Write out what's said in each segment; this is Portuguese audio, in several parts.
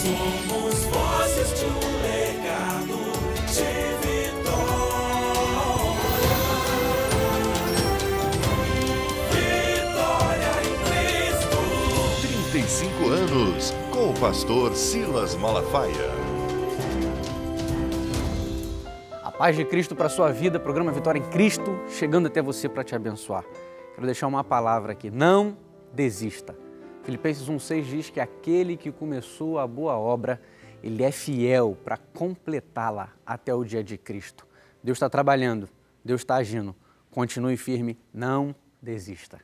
Somos vozes de um legado de vitória. Vitória em Cristo. 35 anos com o pastor Silas Malafaia. A paz de Cristo para a sua vida, programa Vitória em Cristo, chegando até você para te abençoar. Quero deixar uma palavra aqui, não desista. Filipenses 1,6 diz que aquele que começou a boa obra, ele é fiel para completá-la até o dia de Cristo. Deus está trabalhando, Deus está agindo. Continue firme, não desista.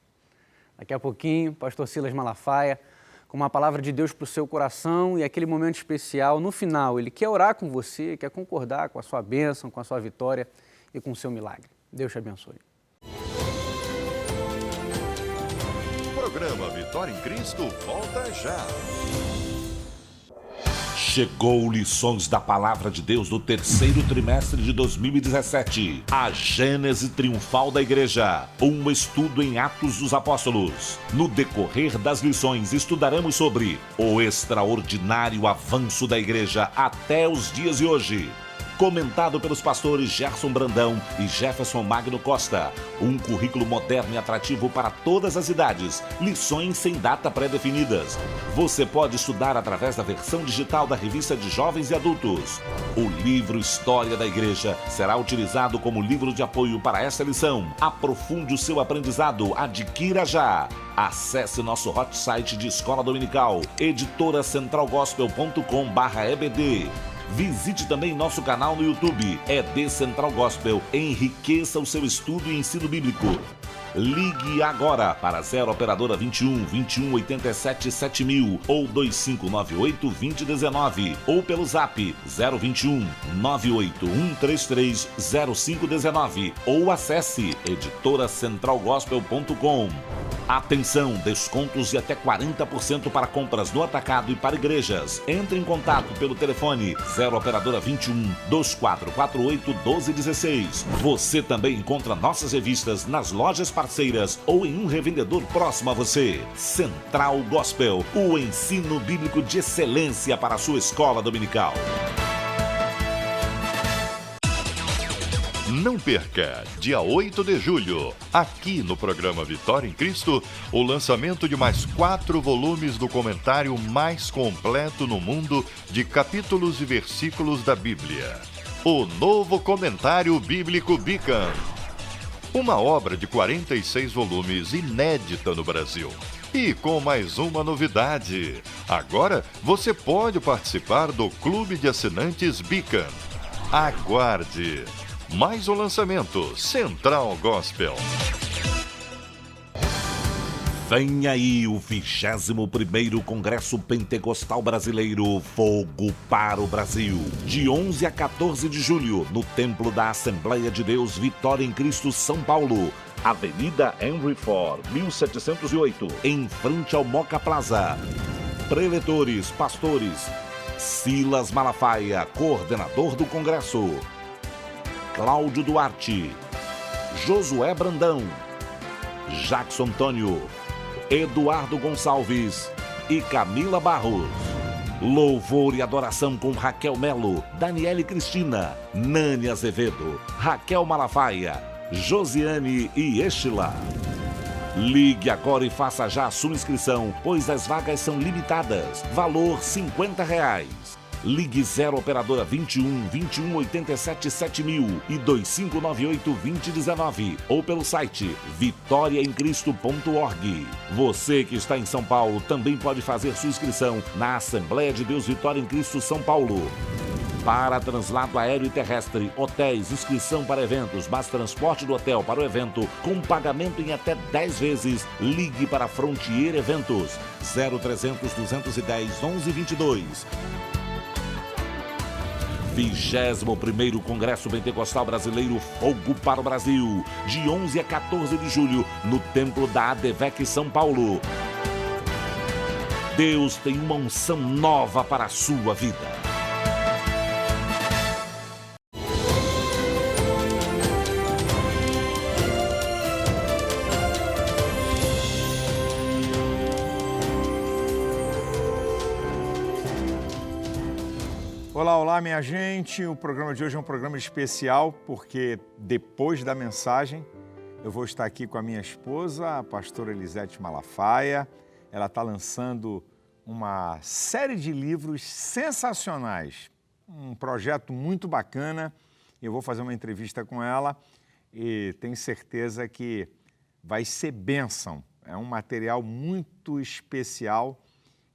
Daqui a pouquinho, pastor Silas Malafaia, com uma palavra de Deus para o seu coração e aquele momento especial, no final, ele quer orar com você, quer concordar com a sua bênção, com a sua vitória e com o seu milagre. Deus te abençoe. O programa Vitória em Cristo volta já. Chegou Lições da Palavra de Deus do terceiro trimestre de 2017. A Gênese Triunfal da Igreja. Um estudo em Atos dos Apóstolos. No decorrer das lições, estudaremos sobre o extraordinário avanço da Igreja até os dias de hoje. Comentado pelos pastores Gerson Brandão e Jefferson Magno Costa. Um currículo moderno e atrativo para todas as idades. Lições sem data pré-definidas. Você pode estudar através da versão digital da revista de jovens e adultos. O livro História da Igreja será utilizado como livro de apoio para esta lição. Aprofunde o seu aprendizado. Adquira já. Acesse nosso hot site de escola dominical, editoracentralgospel.com/ebd. Visite também nosso canal no YouTube, ED Central Gospel. Enriqueça o seu estudo e ensino bíblico. Ligue agora para 0 Operadora 21 21 87 7000 ou 2598 2019 ou pelo Zap 021 98133 0519 ou acesse editoracentralgospel.com. Atenção, descontos de até 40% para compras no atacado e para igrejas. Entre em contato pelo telefone 0 Operadora 21 2448 1216. Você também encontra nossas revistas nas lojas parceiras ou em um revendedor próximo a você. Central Gospel, o ensino bíblico de excelência para a sua escola dominical. Não perca, dia 8 de julho, aqui no programa Vitória em Cristo, o lançamento de mais 4 volumes do comentário mais completo no mundo de capítulos e versículos da Bíblia. O novo comentário bíblico Beacon. Uma obra de 46 volumes inédita no Brasil. E com mais uma novidade. Agora você pode participar do Clube de Assinantes Beacon. Aguarde! Mais um lançamento, Central Gospel. Vem aí o 21º Congresso Pentecostal Brasileiro Fogo para o Brasil. De 11 a 14 de julho, no Templo da Assembleia de Deus Vitória em Cristo, São Paulo. Avenida Henry Ford, 1708, em frente ao Moca Plaza. Preletores, pastores, Silas Malafaia, coordenador do Congresso. Cláudio Duarte, Josué Brandão, Jackson Antônio, Eduardo Gonçalves e Camila Barros. Louvor e adoração com Raquel Melo, Daniele Cristina, Nani Azevedo, Raquel Malafaia, Josiane e Estila. Ligue agora e faça já a sua inscrição, pois as vagas são limitadas. Valor R$50. Ligue 0 Operadora 21 21 87 7000 e 2598 2019 ou pelo site vitoriaemcristo.org. Você que está em São Paulo também pode fazer sua inscrição na Assembleia de Deus Vitória em Cristo São Paulo. Para translado aéreo e terrestre, hotéis, inscrição para eventos, mas transporte do hotel para o evento com pagamento em até 10 vezes, ligue para Frontier Eventos 0300 210 1122. 21º Congresso Pentecostal Brasileiro Fogo para o Brasil, de 11 a 14 de julho, no Templo da ADVEC São Paulo. Deus tem uma unção nova para a sua vida. Olá, olá, minha gente. O programa de hoje é um programa especial porque depois da mensagem eu vou estar aqui com a minha esposa, a pastora Elisete Malafaia. Ela está lançando uma série de livros sensacionais, um projeto muito bacana. Eu vou fazer uma entrevista com ela e tenho certeza que vai ser bênção. É um material muito especial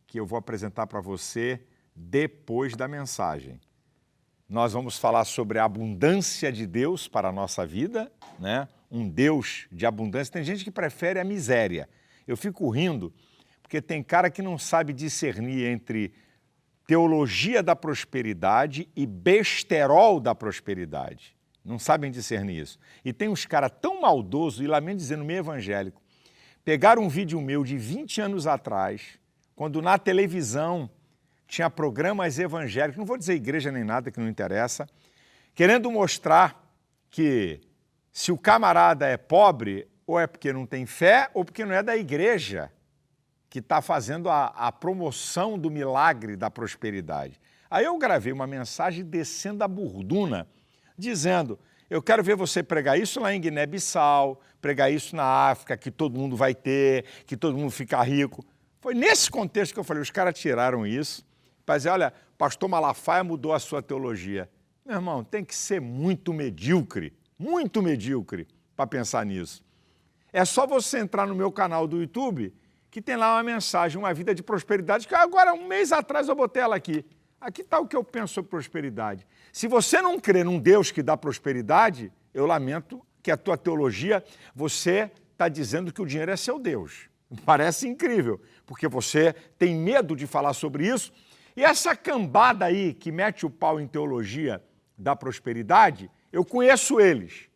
que eu vou apresentar para você depois da mensagem. Nós vamos falar sobre a abundância de Deus para a nossa vida, né? Um Deus de abundância. Tem gente que prefere a miséria. Eu fico rindo porque tem cara que não sabe discernir entre teologia da prosperidade e besterol da prosperidade. Não sabem discernir isso. E tem uns caras tão maldosos, e lamento dizer no meio evangélico, pegaram um vídeo meu de 20 anos atrás, quando na televisão tinha programas evangélicos, não vou dizer igreja nem nada, que não interessa, querendo mostrar que se o camarada é pobre, ou é porque não tem fé, ou porque não é da igreja que está fazendo a promoção do milagre da prosperidade. Aí eu gravei uma mensagem descendo a burduna, dizendo, eu quero ver você pregar isso lá em Guiné-Bissau, pregar isso na África, que todo mundo vai ter, que todo mundo fica rico. Foi nesse contexto que eu falei, os caras tiraram isso, para dizer, olha, pastor Malafaia mudou a sua teologia. Meu irmão, tem que ser muito medíocre para pensar nisso. É só você entrar no meu canal do YouTube, que tem lá uma mensagem, uma vida de prosperidade, que agora, um mês atrás, eu botei ela aqui. Aqui está o que eu penso sobre prosperidade. Se você não crê num Deus que dá prosperidade, eu lamento que a tua teologia, você está dizendo que o dinheiro é seu Deus. Parece incrível, porque você tem medo de falar sobre isso. E essa cambada aí que mete o pau em teologia da prosperidade, eu conheço eles.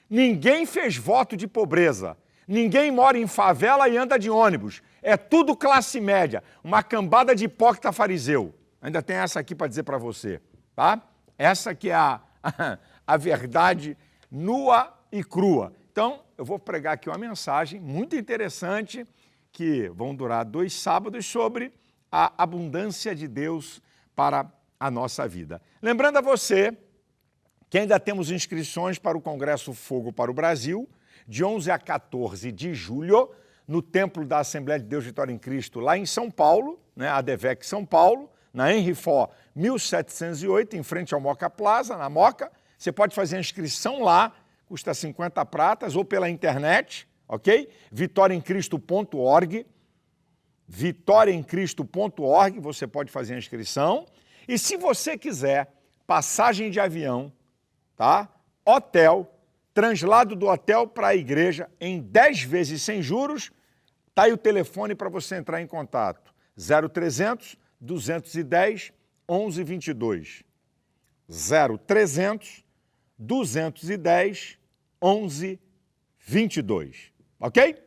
Ninguém fez voto de pobreza. Ninguém mora em favela e anda de ônibus. É tudo classe média. Uma cambada de hipócrita fariseu. Ainda tem essa aqui para dizer para você, tá? Essa que é a verdade nua e crua. Então, eu vou pregar aqui uma mensagem muito interessante que vão durar 2 sábados sobre a abundância de Deus para a nossa vida. Lembrando a você que ainda temos inscrições para o Congresso Fogo para o Brasil, de 11 a 14 de julho, no Templo da Assembleia de Deus Vitória em Cristo, lá em São Paulo, né, ADVEC São Paulo, na Henry Ford 1708, em frente ao Moca Plaza, na Moca. Você pode fazer a inscrição lá, custa 50 pratas, ou pela internet, ok? vitoriaemcristo.org, vitoriaemcristo.org, você pode fazer a inscrição. E se você quiser passagem de avião, tá? Hotel, translado do hotel para a igreja em 10 vezes sem juros, tá aí o telefone para você entrar em contato. 0300 210 1122. 0300 210 1122. Ok?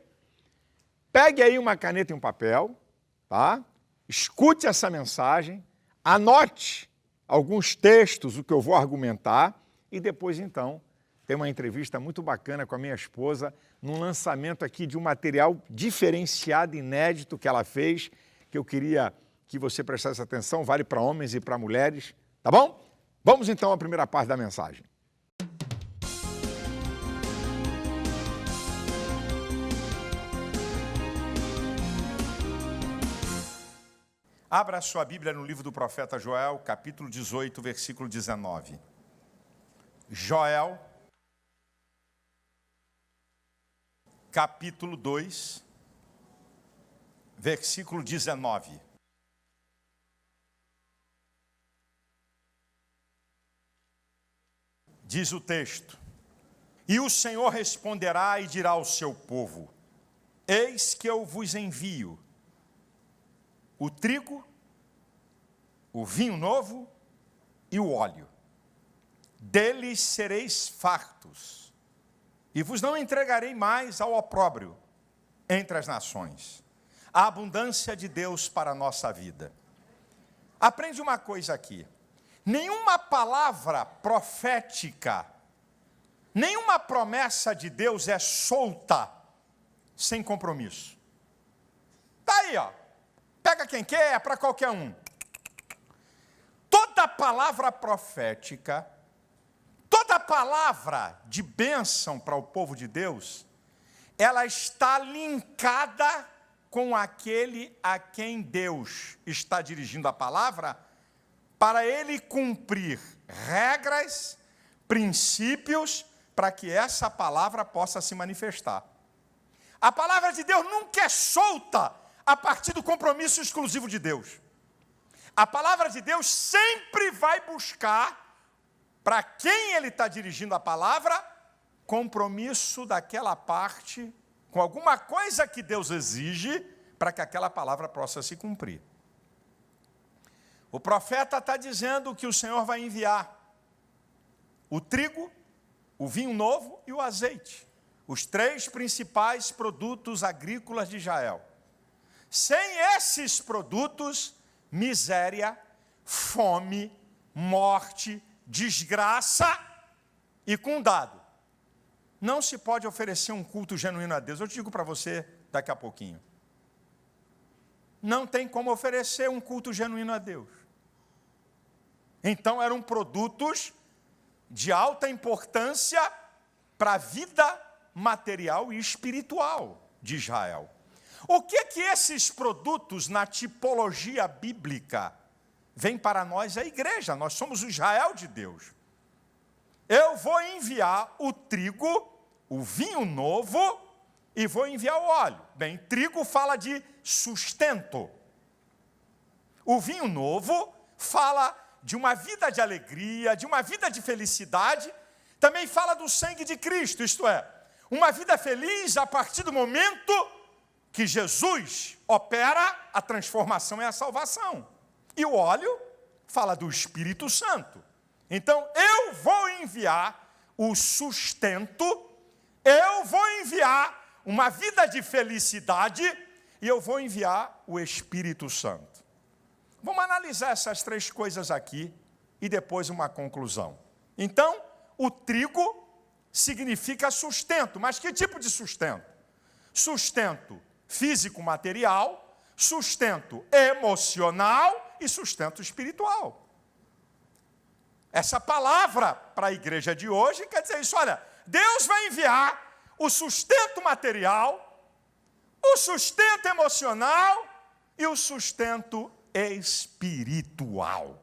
Pegue aí uma caneta e um papel, tá? Escute essa mensagem, anote alguns textos, o que eu vou argumentar, e depois, então, tem uma entrevista muito bacana com a minha esposa, num lançamento aqui de um material diferenciado, inédito que ela fez, que eu queria que você prestasse atenção, vale para homens e para mulheres, tá bom? Vamos então à primeira parte da mensagem. Abra sua Bíblia no livro do profeta Joel, capítulo 18, versículo 19. Joel, capítulo 2, versículo 19. Diz o texto: E o Senhor responderá e dirá ao seu povo: Eis que eu vos envio o trigo, o vinho novo e o óleo. Deles sereis fartos, e vos não entregarei mais ao opróbrio entre as nações. A abundância de Deus para a nossa vida. Aprende uma coisa aqui. Nenhuma palavra profética, nenhuma promessa de Deus é solta, sem compromisso. Está aí, ó. Pega quem quer, é para qualquer um. Toda toda palavra profética, toda palavra de bênção para o povo de Deus, ela está linkada com aquele a quem Deus está dirigindo a palavra, para ele cumprir regras, princípios, para que essa palavra possa se manifestar. A palavra de Deus nunca é solta a partir do compromisso exclusivo de Deus. A palavra de Deus sempre vai buscar, para quem ele está dirigindo a palavra, compromisso daquela parte, com alguma coisa que Deus exige, para que aquela palavra possa se cumprir. O profeta está dizendo que o Senhor vai enviar o trigo, o vinho novo e o azeite, os 3 principais produtos agrícolas de Israel. Sem esses produtos, miséria, fome, morte, desgraça e com dado. Não se pode oferecer um culto genuíno a Deus. Eu te digo para você daqui a pouquinho. Não tem como oferecer um culto genuíno a Deus. Então eram produtos de alta importância para a vida material e espiritual de Israel. O que esses produtos, na tipologia bíblica, vêm para nós, a igreja? Nós somos o Israel de Deus. Eu vou enviar o trigo, o vinho novo, e vou enviar o óleo. Bem, trigo fala de sustento. O vinho novo fala de uma vida de alegria, de uma vida de felicidade, também fala do sangue de Cristo, isto é, uma vida feliz a partir do momento que Jesus opera a transformação e a salvação. E o óleo fala do Espírito Santo. Então, eu vou enviar o sustento, eu vou enviar uma vida de felicidade e eu vou enviar o Espírito Santo. Vamos analisar essas 3 coisas aqui e depois uma conclusão. Então, o trigo significa sustento, mas que tipo de sustento? Sustento físico, material, sustento emocional e sustento espiritual. Essa palavra para a igreja de hoje quer dizer isso, olha, Deus vai enviar o sustento material, o sustento emocional e o sustento espiritual.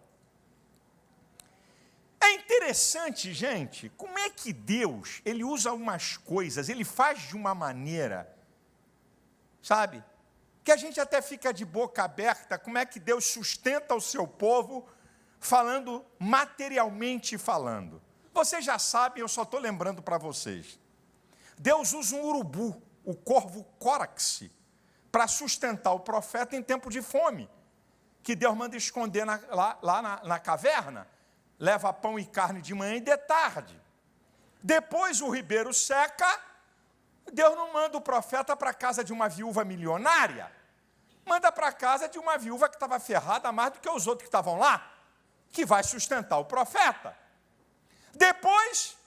É interessante, gente, como é que Deus, ele usa umas coisas, ele faz de uma maneira, sabe, que a gente até fica de boca aberta, como é que Deus sustenta o seu povo, falando materialmente falando. Vocês já sabem, eu só estou lembrando para vocês. Deus usa um urubu, o corvo córax, para sustentar o profeta em tempo de fome, que Deus manda esconder lá na caverna, leva pão e carne de manhã e de tarde. Depois o ribeiro seca, Deus não manda o profeta para a casa de uma viúva milionária, manda para a casa de uma viúva que estava ferrada mais do que os outros que estavam lá, que vai sustentar o profeta. Depois,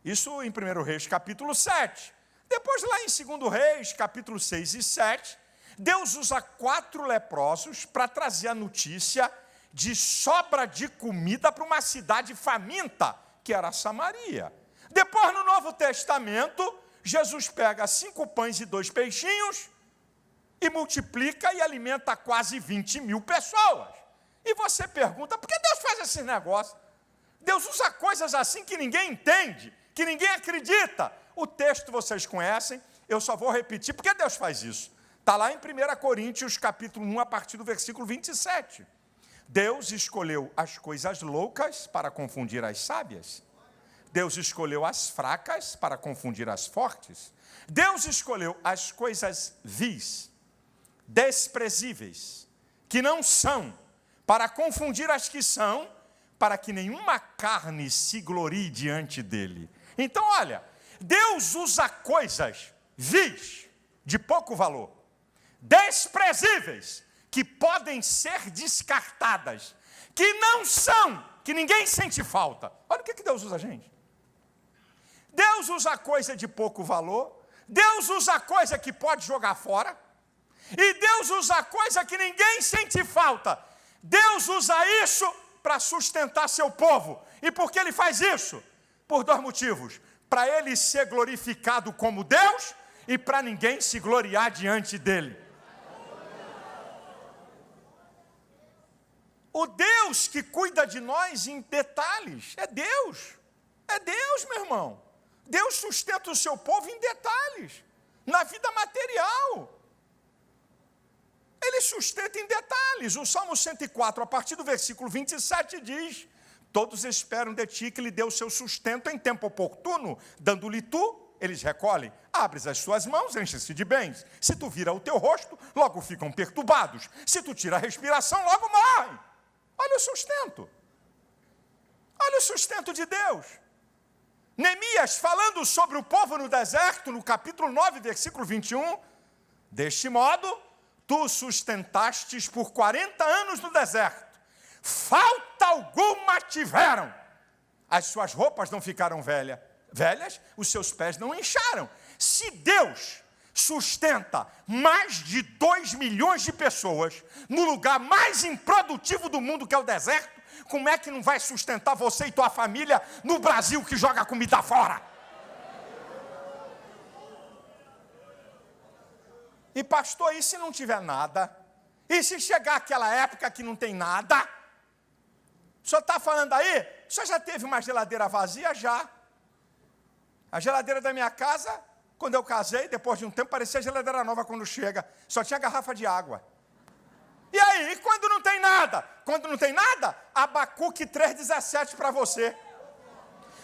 isso em 1 Reis capítulo 7, depois lá em 2 Reis capítulo 6 e 7, Deus usa 4 leprosos para trazer a notícia de sobra de comida para uma cidade faminta, que era Samaria. Depois, no Novo Testamento, Jesus pega 5 pães e 2 peixinhos e multiplica e alimenta quase 20.000 pessoas. E você pergunta, por que Deus faz esse negócio? Deus usa coisas assim que ninguém entende, que ninguém acredita. O texto vocês conhecem, eu só vou repetir, por que Deus faz isso? Está lá em 1 Coríntios, capítulo 1, a partir do versículo 27. Deus escolheu as coisas loucas para confundir as sábias. Deus escolheu as fracas para confundir as fortes. Deus escolheu as coisas vis, desprezíveis, que não são, para confundir as que são, para que nenhuma carne se glorie diante dele. Então, olha, Deus usa coisas vis, de pouco valor, desprezíveis, que podem ser descartadas, que não são, que ninguém sente falta. Olha o que Deus usa, gente. Deus usa coisa de pouco valor, Deus usa coisa que pode jogar fora, e Deus usa coisa que ninguém sente falta. Deus usa isso para sustentar seu povo. E por que ele faz isso? Por dois motivos. Para ele ser glorificado como Deus e para ninguém se gloriar diante dele. O Deus que cuida de nós em detalhes é Deus. É Deus, meu irmão. Deus sustenta o seu povo em detalhes, na vida material. Ele sustenta em detalhes. O Salmo 104, a partir do versículo 27, diz: todos esperam de ti que lhe dê o seu sustento em tempo oportuno, dando-lhe tu, eles recolhem. Abres as suas mãos, enchem-se de bens. Se tu vira o teu rosto, logo ficam perturbados. Se tu tira a respiração, logo morrem. Olha o sustento. Olha o sustento de Deus. Neemias, falando sobre o povo no deserto, no capítulo 9, versículo 21, deste modo, tu sustentastes por 40 anos no deserto. Falta alguma tiveram. As suas roupas não ficaram velhas, os seus pés não incharam. Se Deus sustenta mais de 2 milhões de pessoas no lugar mais improdutivo do mundo, que é o deserto, como é que não vai sustentar você e tua família no Brasil, que joga comida fora? E pastor, e se não tiver nada? E se chegar aquela época que não tem nada? O senhor está falando aí? O senhor já teve uma geladeira vazia? Já. A geladeira da minha casa, quando eu casei, depois de um tempo, parecia geladeira nova quando chega. Só tinha garrafa de água. E aí, quando não tem nada? Quando não tem nada, Abacuque 3,17 para você.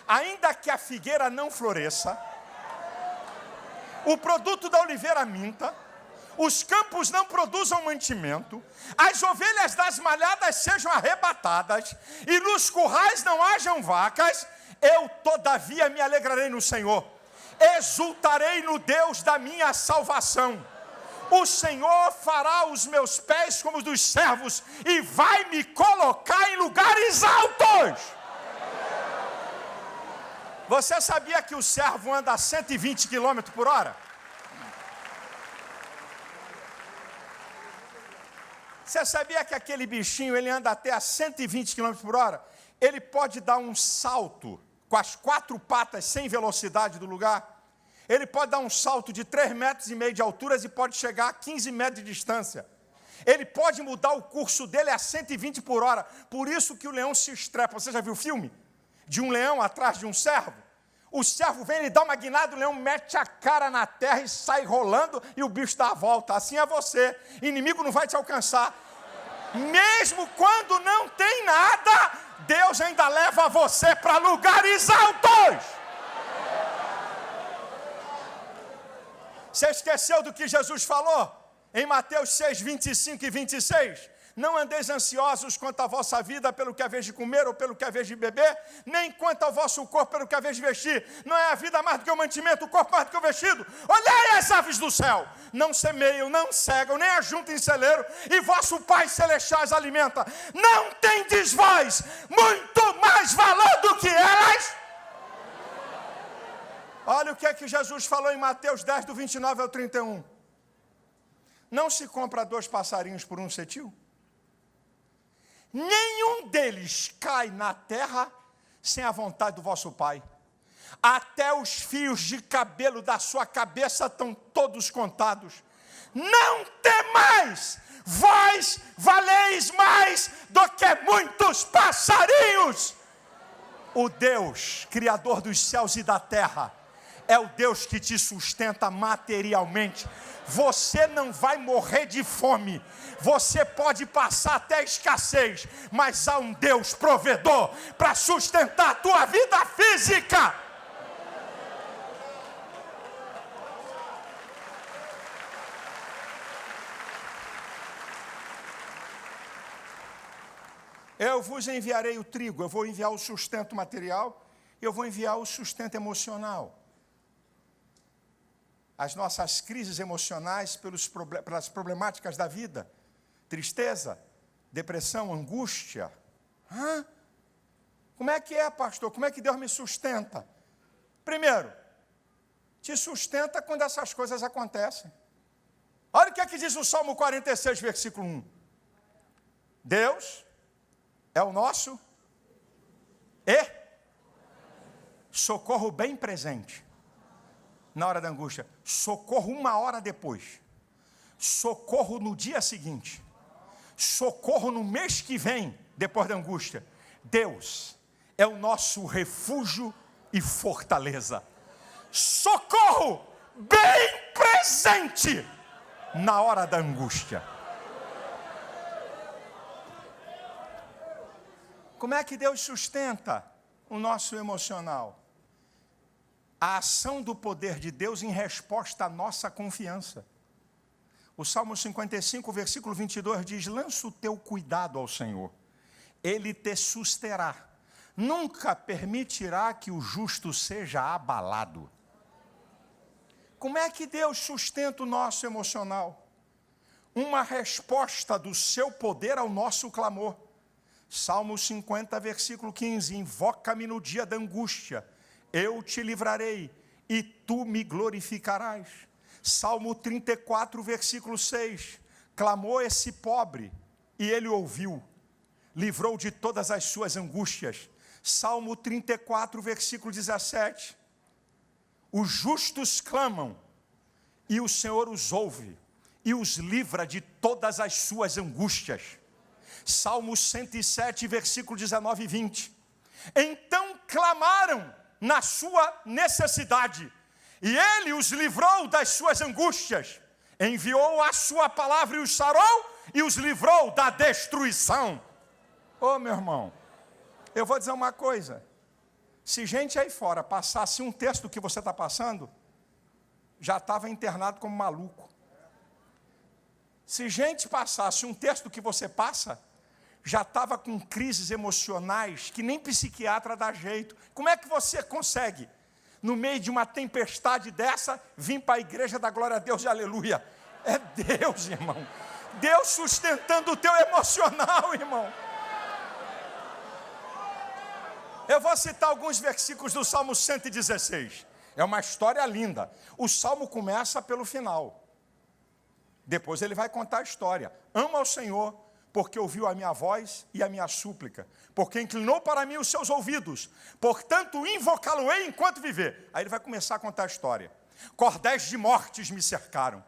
Ainda que a figueira não floresça, o produto da oliveira minta, os campos não produzam mantimento, as ovelhas das malhadas sejam arrebatadas, e nos currais não hajam vacas, eu todavia me alegrarei no Senhor, exultarei no Deus da minha salvação. O Senhor fará os meus pés como os dos servos e vai me colocar em lugares altos. Você sabia que o servo anda a 120 km por hora? Você sabia que aquele bichinho, ele anda até a 120 km por hora? Ele pode dar um salto com as 4 patas sem velocidade do lugar. Ele pode dar um salto de 3,5 metros de altura e pode chegar a 15 metros de distância. Ele pode mudar o curso dele a 120 por hora. Por isso que o leão se estrepa. Você já viu o filme? De um leão atrás de um cervo? O cervo vem, ele dá uma guinada, o leão mete a cara na terra e sai rolando e o bicho dá a volta. Assim é você. Inimigo não vai te alcançar. Mesmo quando não tem nada, Deus ainda leva você para lugares altos. Você esqueceu do que Jesus falou? Em Mateus 6, 25 e 26. Não andeis ansiosos quanto à vossa vida, pelo que haveis de comer ou pelo que haveis de beber, nem quanto ao vosso corpo, pelo que haveis de vestir. Não é a vida mais do que o mantimento, o corpo mais do que o vestido. Olhai as aves do céu, não semeiam, não cegam, nem ajuntem em celeiro, e vosso Pai Celestial as alimenta. Não tendes vós muito mais valor do que elas? Olha o que é que Jesus falou em Mateus 10, do 29 ao 31. Não se compra 2 passarinhos por um cetil? Nenhum deles cai na terra sem a vontade do vosso Pai. Até os fios de cabelo da sua cabeça estão todos contados. Não temais, vós valeis mais do que muitos passarinhos. O Deus, Criador dos céus e da terra, é o Deus que te sustenta materialmente. Você não vai morrer de fome. Você pode passar até escassez, mas há um Deus provedor para sustentar a tua vida física. Eu vos enviarei o trigo, eu vou enviar o sustento material, eu vou enviar o sustento emocional. As nossas crises emocionais pelas problemáticas da vida, tristeza, depressão, angústia. Como é que é, pastor? Como é que Deus me sustenta? Primeiro, te sustenta quando essas coisas acontecem. Olha o que é que diz o Salmo 46, versículo 1. Deus é o nosso socorro bem presente na hora da angústia, socorro 1 hora depois, socorro no dia seguinte, socorro no mês que vem, depois da angústia. Deus é o nosso refúgio e fortaleza. Socorro bem presente na hora da angústia. Como é que Deus sustenta o nosso emocional? A ação do poder de Deus em resposta à nossa confiança. O Salmo 55, versículo 22 diz: lança o teu cuidado ao Senhor, Ele te susterá, nunca permitirá que o justo seja abalado. Como é que Deus sustenta o nosso emocional? Uma resposta do seu poder ao nosso clamor. Salmo 50, versículo 15, invoca-me no dia da angústia, eu te livrarei e tu me glorificarás. Salmo 34, versículo 6, clamou esse pobre e ele ouviu, livrou de todas as suas angústias. Salmo 34, versículo 17, os justos clamam e o Senhor os ouve e os livra de todas as suas angústias. Salmo 107, versículo 19 e 20. Então clamaram na sua necessidade, e Ele os livrou das suas angústias. Enviou a sua palavra e os sarou, e os livrou da destruição. Ô meu irmão, eu vou dizer uma coisa. Se gente aí fora passasse um terço do que você está passando, já estava internado como maluco. Se gente passasse um terço do que você passa, já estava com crises emocionais que nem psiquiatra dá jeito. Como é que você consegue, no meio de uma tempestade dessa, vir para a igreja da glória a Deus e aleluia? É Deus, irmão. Deus sustentando o teu emocional, irmão. Eu vou citar alguns versículos do Salmo 116. É uma história linda. O Salmo começa pelo final. Depois ele vai contar a história. Ama ao Senhor, porque ouviu a minha voz e a minha súplica, porque inclinou para mim os seus ouvidos, portanto invocá-lo-ei enquanto viver. Aí ele vai começar a contar a história. Cordéis de mortes me cercaram,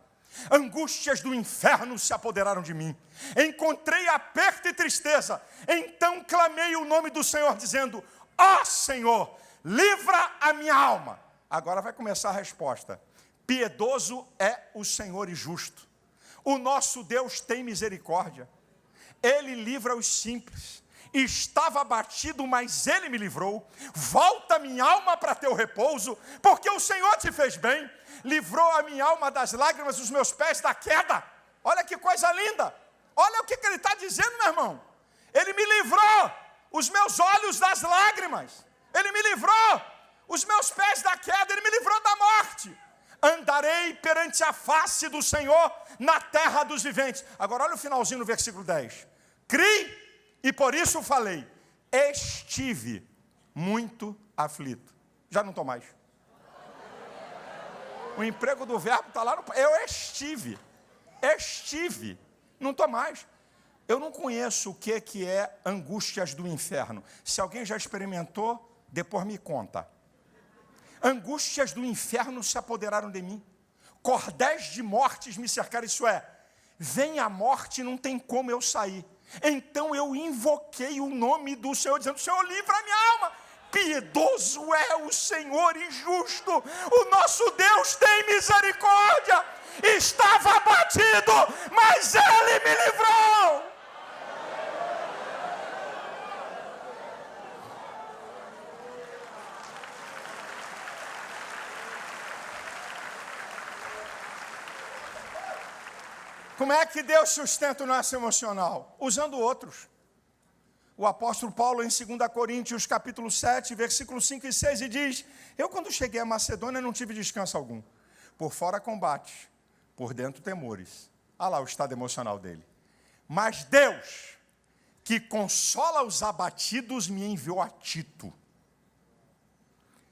angústias do inferno se apoderaram de mim, encontrei aperto e tristeza, então clamei o nome do Senhor, dizendo: ó Senhor, livra a minha alma. Agora vai começar a resposta. Piedoso é o Senhor e justo, o nosso Deus tem misericórdia, Ele livra os simples. Estava abatido, mas Ele me livrou. Volta minha alma para teu repouso, porque o Senhor te fez bem. Livrou a minha alma das lágrimas, os meus pés da queda. Olha que coisa linda. Olha o que Ele está dizendo, meu irmão. Ele me livrou os meus olhos das lágrimas. Ele me livrou os meus pés da queda. Ele me livrou da morte. Andarei perante a face do Senhor na terra dos viventes. Agora olha o finalzinho no versículo 10. Criei e por isso falei, estive muito aflito. Já não estou mais. O emprego do verbo está lá no... Eu estive, não estou mais. Eu não conheço o que é angústias do inferno. Se alguém já experimentou, depois me conta. Angústias do inferno se apoderaram de mim. Cordéis de mortes me cercaram, isso é, vem a morte, não tem como eu sair. Então eu invoquei o nome do Senhor, dizendo: Senhor, livra a minha alma. Piedoso é o Senhor e justo, o nosso Deus tem misericórdia. Estava abatido, mas Ele me livrou. Como é que Deus sustenta o nosso emocional? Usando outros. O apóstolo Paulo, em 2 Coríntios, capítulo 7, versículos 5 e 6, e diz: eu, quando cheguei à Macedônia, não tive descanso algum. Por fora combates, por dentro temores. Olha lá o estado emocional dele. Mas Deus, que consola os abatidos, me enviou a Tito.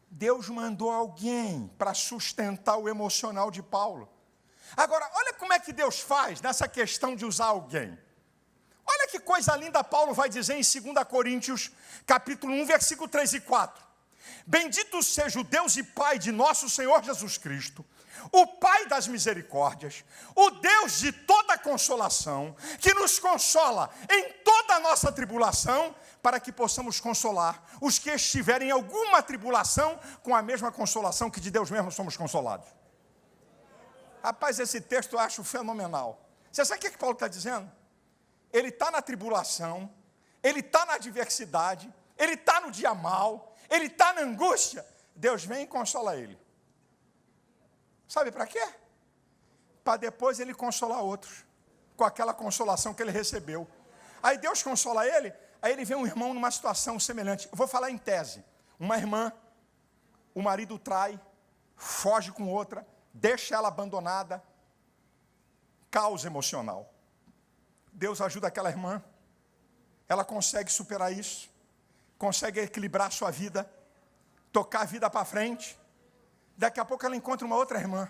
Deus mandou alguém para sustentar o emocional de Paulo. Agora, olha como é que Deus faz nessa questão de usar alguém. Olha que coisa linda Paulo vai dizer em 2 Coríntios, capítulo 1, versículo 3 e 4. Bendito seja o Deus e Pai de nosso Senhor Jesus Cristo, o Pai das misericórdias, o Deus de toda consolação, que nos consola em toda a nossa tribulação, para que possamos consolar os que estiverem em alguma tribulação, com a mesma consolação que de Deus mesmo somos consolados. Rapaz, esse texto eu acho fenomenal. Você sabe o que Paulo está dizendo? Ele está na tribulação, ele está na adversidade, ele está no dia mal, ele está na angústia. Deus vem e consola ele. Sabe para quê? Para depois ele consolar outros, com aquela consolação que ele recebeu. Aí Deus consola ele, aí ele vê um irmão numa situação semelhante. Eu vou falar em tese. Uma irmã, o marido trai, foge com outra, deixa ela abandonada, caos emocional. Deus ajuda aquela irmã, ela consegue superar isso, consegue equilibrar a sua vida, tocar a vida para frente. Daqui a pouco ela encontra uma outra irmã,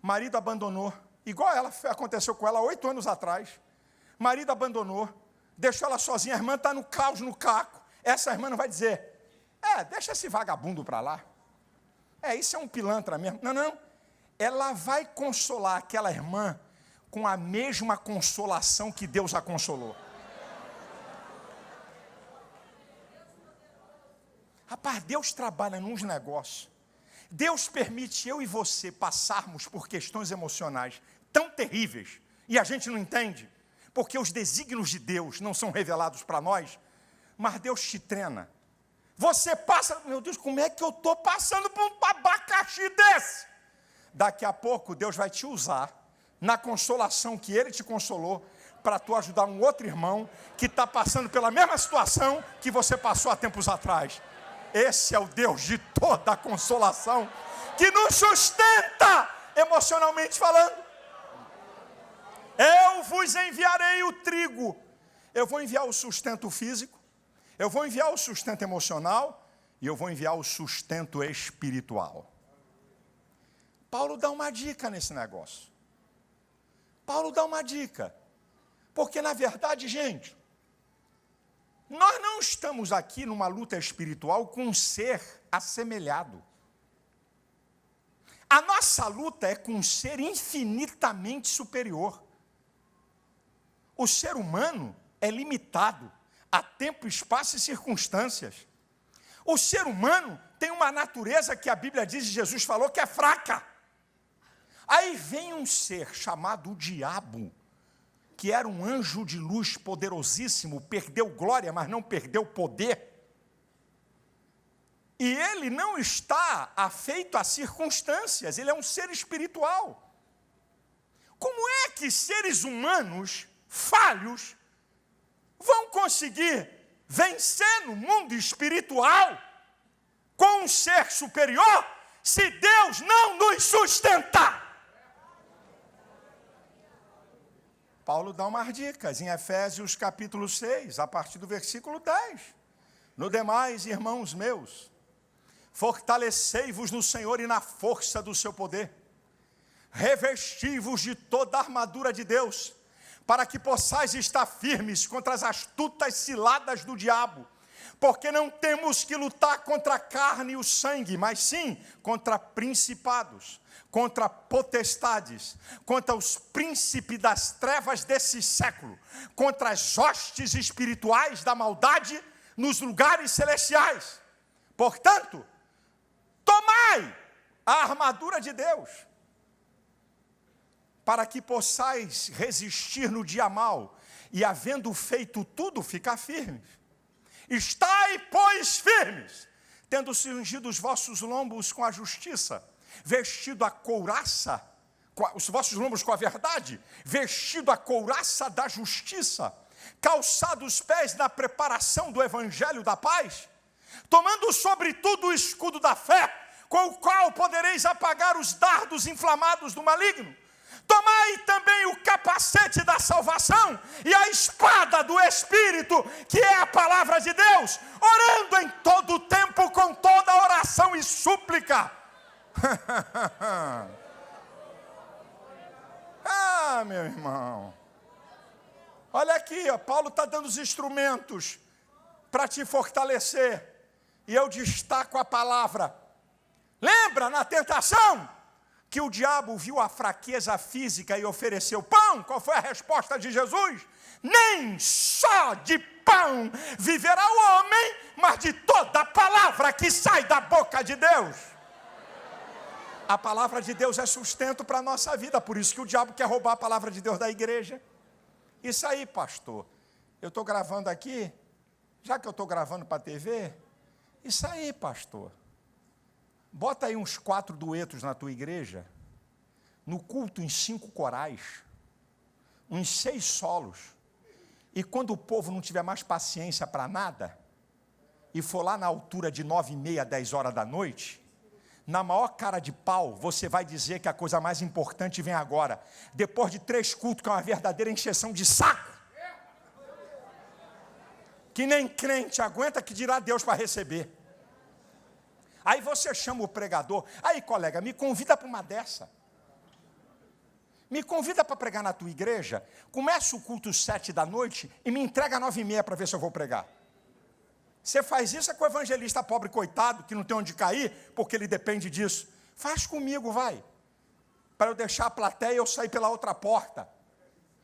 marido abandonou, igual aconteceu com ela 8 anos atrás. Marido abandonou, deixou ela sozinha, a irmã está no caos, no caco. Essa irmã não vai dizer, deixa esse vagabundo para lá. Isso é um pilantra mesmo. Não. Ela vai consolar aquela irmã com a mesma consolação que Deus a consolou. Rapaz, Deus trabalha nos negócios. Deus permite eu e você passarmos por questões emocionais tão terríveis, e a gente não entende, porque os desígnios de Deus não são revelados para nós, mas Deus te treina. Você passa, meu Deus, como é que eu estou passando por um abacaxi desse? Daqui a pouco Deus vai te usar na consolação que Ele te consolou, para tu ajudar um outro irmão que está passando pela mesma situação que você passou há tempos atrás. Esse é o Deus de toda a consolação, que nos sustenta emocionalmente falando. Eu vos enviarei o trigo. Eu vou enviar o sustento físico, eu vou enviar o sustento emocional e eu vou enviar o sustento espiritual. Paulo dá uma dica nesse negócio. Paulo dá uma dica. Porque, na verdade, gente, nós não estamos aqui numa luta espiritual com um ser assemelhado. A nossa luta é com um ser infinitamente superior. O ser humano é limitado a tempo, espaço e circunstâncias. O ser humano tem uma natureza que a Bíblia diz, e Jesus falou, que é fraca. Aí vem um ser chamado o diabo, que era um anjo de luz poderosíssimo, perdeu glória, mas não perdeu poder. E ele não está afeito a circunstâncias, ele é um ser espiritual. Como é que seres humanos falhos vão conseguir vencer no mundo espiritual com um ser superior, se Deus não nos sustentar? Paulo dá umas dicas em Efésios capítulo 6, a partir do versículo 10. No demais, irmãos meus, fortalecei-vos no Senhor e na força do seu poder. Revesti-vos de toda a armadura de Deus, para que possais estar firmes contra as astutas ciladas do diabo. Porque não temos que lutar contra a carne e o sangue, mas sim contra principados, contra potestades, contra os príncipes das trevas desse século, contra as hostes espirituais da maldade nos lugares celestiais. Portanto, tomai a armadura de Deus, para que possais resistir no dia mau, e havendo feito tudo, ficar firmes. Estai, pois, firmes, tendo cingido os vossos lombos com a justiça, vestido a couraça, os vossos lombos com a verdade, vestido a couraça da justiça, calçado os pés na preparação do evangelho da paz, tomando sobretudo o escudo da fé, com o qual podereis apagar os dardos inflamados do maligno. Tomai também o capacete da salvação e a espada do Espírito, que é a palavra de Deus, orando em todo o tempo com toda oração e súplica. Meu irmão, Olha aqui, ó, Paulo está dando os instrumentos para te fortalecer. E eu destaco a palavra. Lembra na tentação que o diabo viu a fraqueza física e ofereceu pão? Qual foi a resposta de Jesus? Nem só de pão viverá o homem, mas de toda a palavra que sai da boca de Deus. A palavra de Deus é sustento para a nossa vida, por isso que o diabo quer roubar a palavra de Deus da igreja. Isso aí, pastor, eu estou gravando aqui, já que eu estou gravando para a TV, isso aí, pastor, bota aí uns 4 duetos na tua igreja, no culto em 5 corais, uns 6 solos, e quando o povo não tiver mais paciência para nada, e for lá na altura de 9h30, 10 horas da noite, na maior cara de pau, você vai dizer que a coisa mais importante vem agora, depois de 3 cultos, que é uma verdadeira encheção de saco, que nem crente aguenta, que dirá Deus para receber. Aí você chama o pregador, aí colega, me convida para uma dessa, me convida para pregar na tua igreja, começa o culto às 7 da noite e me entrega às 9h30 para ver se eu vou pregar. Você faz isso é com o evangelista pobre coitado, que não tem onde cair, porque ele depende disso. Faz comigo, vai. Para eu deixar a plateia e eu sair pela outra porta.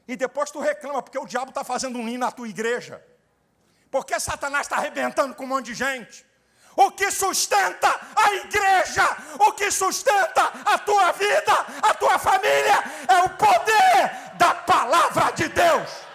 E depois tu reclama, porque o diabo está fazendo um ninho na tua igreja. Porque Satanás está arrebentando com um monte de gente. O que sustenta a igreja, o que sustenta a tua vida, a tua família, é o poder da palavra de Deus.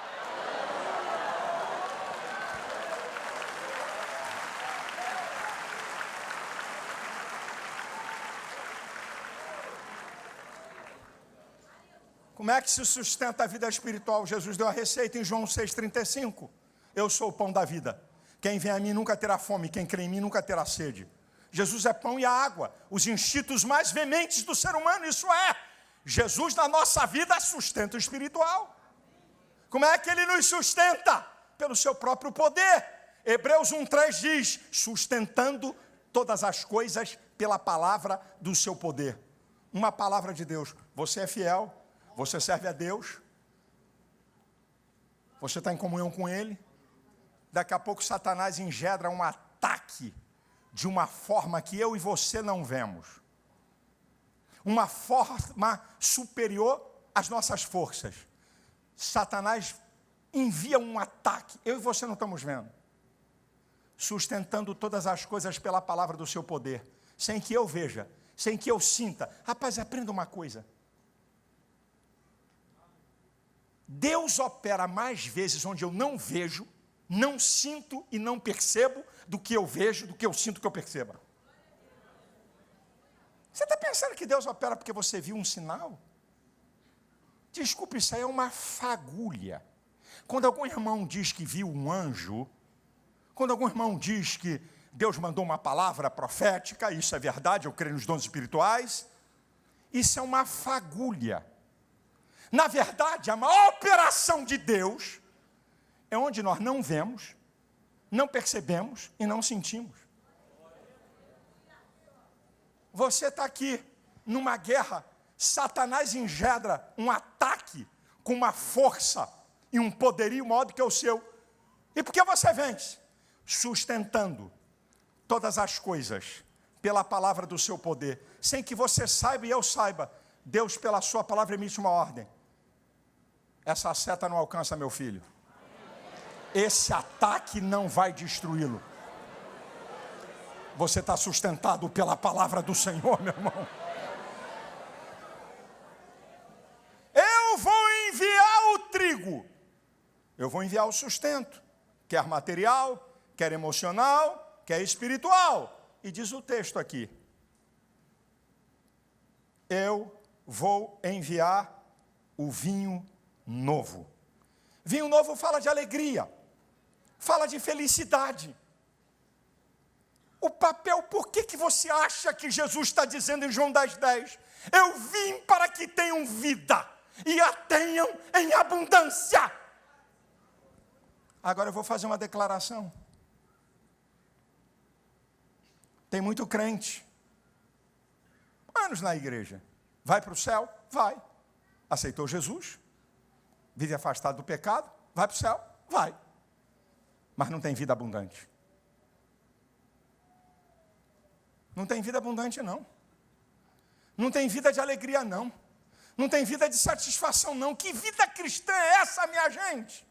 Como é que se sustenta a vida espiritual? Jesus deu a receita em João 6,35. Eu sou o pão da vida. Quem vem a mim nunca terá fome, quem crê em mim nunca terá sede. Jesus é pão e a água, os instintos mais veementes do ser humano, isso é. Jesus na nossa vida é sustento espiritual. Como é que ele nos sustenta? Pelo seu próprio poder. Hebreus 1,3 diz, sustentando todas as coisas pela palavra do seu poder. Uma palavra de Deus. Você é fiel, você serve a Deus, você está em comunhão com Ele. Daqui a pouco Satanás engendra um ataque de uma forma que eu e você não vemos. Uma forma superior às nossas forças. Satanás envia um ataque, eu e você não estamos vendo. Sustentando todas as coisas pela palavra do seu poder. Sem que eu veja, sem que eu sinta. Rapaz, aprenda uma coisa. Deus opera mais vezes onde eu não vejo, não sinto e não percebo do que eu vejo, do que eu sinto que eu perceba. Você está pensando que Deus opera porque você viu um sinal? Desculpe, isso aí é uma fagulha. Quando algum irmão diz que viu um anjo, quando algum irmão diz que Deus mandou uma palavra profética, isso é verdade, eu creio nos dons espirituais, isso é uma fagulha. Na verdade, a maior operação de Deus é onde nós não vemos, não percebemos e não sentimos. Você está aqui numa guerra, Satanás engendra um ataque com uma força e um poderio maior do que o seu. E por que você vence? Sustentando todas as coisas pela palavra do seu poder, sem que você saiba e eu saiba. Deus, pela sua palavra, emite uma ordem. Essa seta não alcança meu filho. Esse ataque não vai destruí-lo. Você está sustentado pela palavra do Senhor, meu irmão. Eu vou enviar o trigo. Eu vou enviar o sustento. Quer material, quer emocional, quer espiritual. E diz o texto aqui. Eu vou enviar o vinho novo. Vinho novo fala de alegria, fala de felicidade. O papel, por que você acha que Jesus está dizendo em João 10,10? Eu vim para que tenham vida e a tenham em abundância. Agora eu vou fazer uma declaração. Tem muito crente, anos na igreja, vai para o céu? Vai. Aceitou Jesus? Vive afastado do pecado? Vai para o céu? Vai. Mas não tem vida abundante. Não tem vida abundante, não. Não tem vida de alegria, não. Não tem vida de satisfação, não. Que vida cristã é essa, minha gente?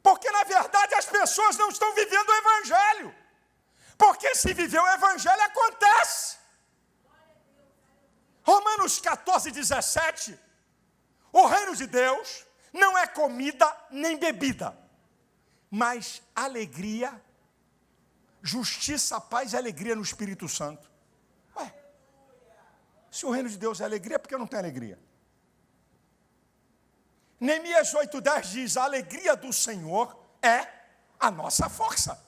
Porque, na verdade, as pessoas não estão vivendo o Evangelho. Porque se viver o Evangelho, acontece. Romanos 14, 17. O reino de Deus não é comida nem bebida, mas alegria, justiça, paz e alegria no Espírito Santo. Ué, se o reino de Deus é alegria, por que não tem alegria? Neemias 8,10 diz, a alegria do Senhor é a nossa força.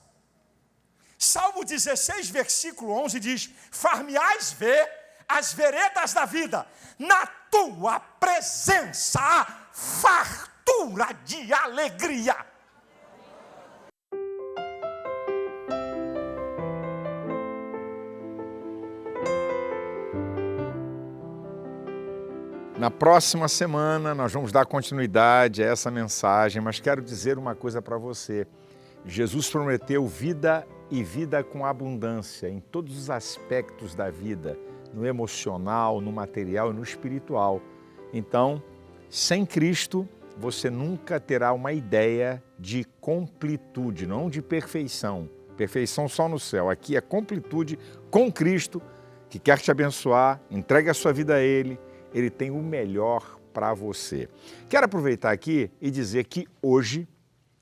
Salmo 16, versículo 11 diz, far-me-ás ver as veredas da vida, na tua presença há fartura de alegria. Na próxima semana nós vamos dar continuidade a essa mensagem, mas quero dizer uma coisa para você. Jesus prometeu vida e vida com abundância em todos os aspectos da vida, no emocional, no material e no espiritual. Então, sem Cristo, você nunca terá uma ideia de completude, não de perfeição. Perfeição só no céu. Aqui é completude com Cristo, que quer te abençoar, entregue a sua vida a Ele. Ele tem o melhor para você. Quero aproveitar aqui e dizer que hoje,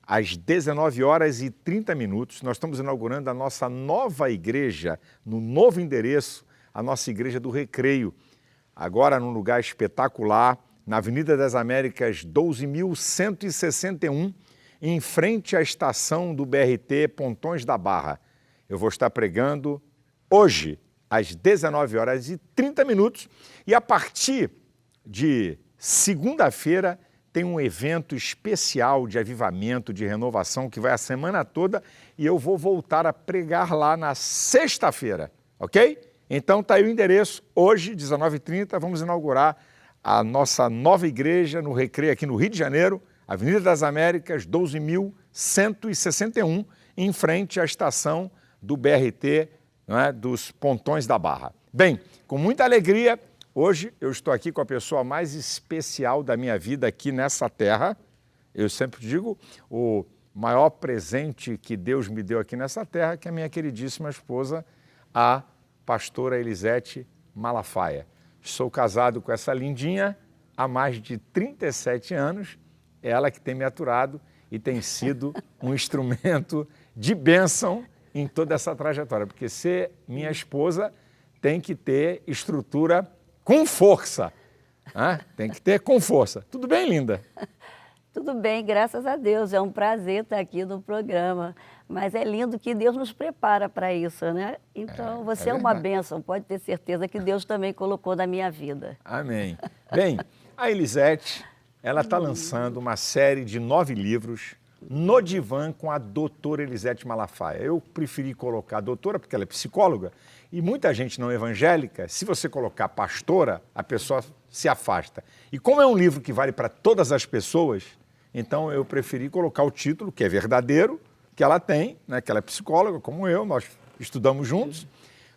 às 19 horas e 30 minutos, nós estamos inaugurando a nossa nova igreja, no novo endereço, a nossa Igreja do Recreio. Agora num lugar espetacular, na Avenida das Américas 12.161, em frente à estação do BRT Pontões da Barra. Eu vou estar pregando hoje, às 19 horas e 30 minutos, e a partir de segunda-feira tem um evento especial de avivamento, de renovação, que vai a semana toda, e eu vou voltar a pregar lá na sexta-feira, ok? Então está aí o endereço, hoje, 19h30, vamos inaugurar a nossa nova igreja no Recreio, aqui no Rio de Janeiro, Avenida das Américas, 12.161, em frente à estação do BRT, não é, dos Pontões da Barra. Bem, com muita alegria, hoje eu estou aqui com a pessoa mais especial da minha vida aqui nessa terra. Eu sempre digo, o maior presente que Deus me deu aqui nessa terra, que é a minha queridíssima esposa, a pastora Elisete Malafaia. Sou casado com essa lindinha há mais de 37 anos, é ela que tem me aturado e tem sido um instrumento de bênção em toda essa trajetória, porque ser minha esposa tem que ter estrutura com força, né? Tem que ter com força. Tudo bem, linda? Tudo bem, graças a Deus. É um prazer estar aqui no programa. Mas é lindo que Deus nos prepara para isso, né? Então, você é uma bênção, pode ter certeza que Deus também colocou na minha vida. Amém. Bem, a Elisete, ela está lançando uma série de 9 livros no divã com a doutora Elisete Malafaia. Eu preferi colocar a doutora porque ela é psicóloga e muita gente não evangélica, se você colocar pastora, a pessoa se afasta. E como é um livro que vale para todas as pessoas, então eu preferi colocar o título, que é verdadeiro, que ela tem, né, que ela é psicóloga, como eu, nós estudamos juntos.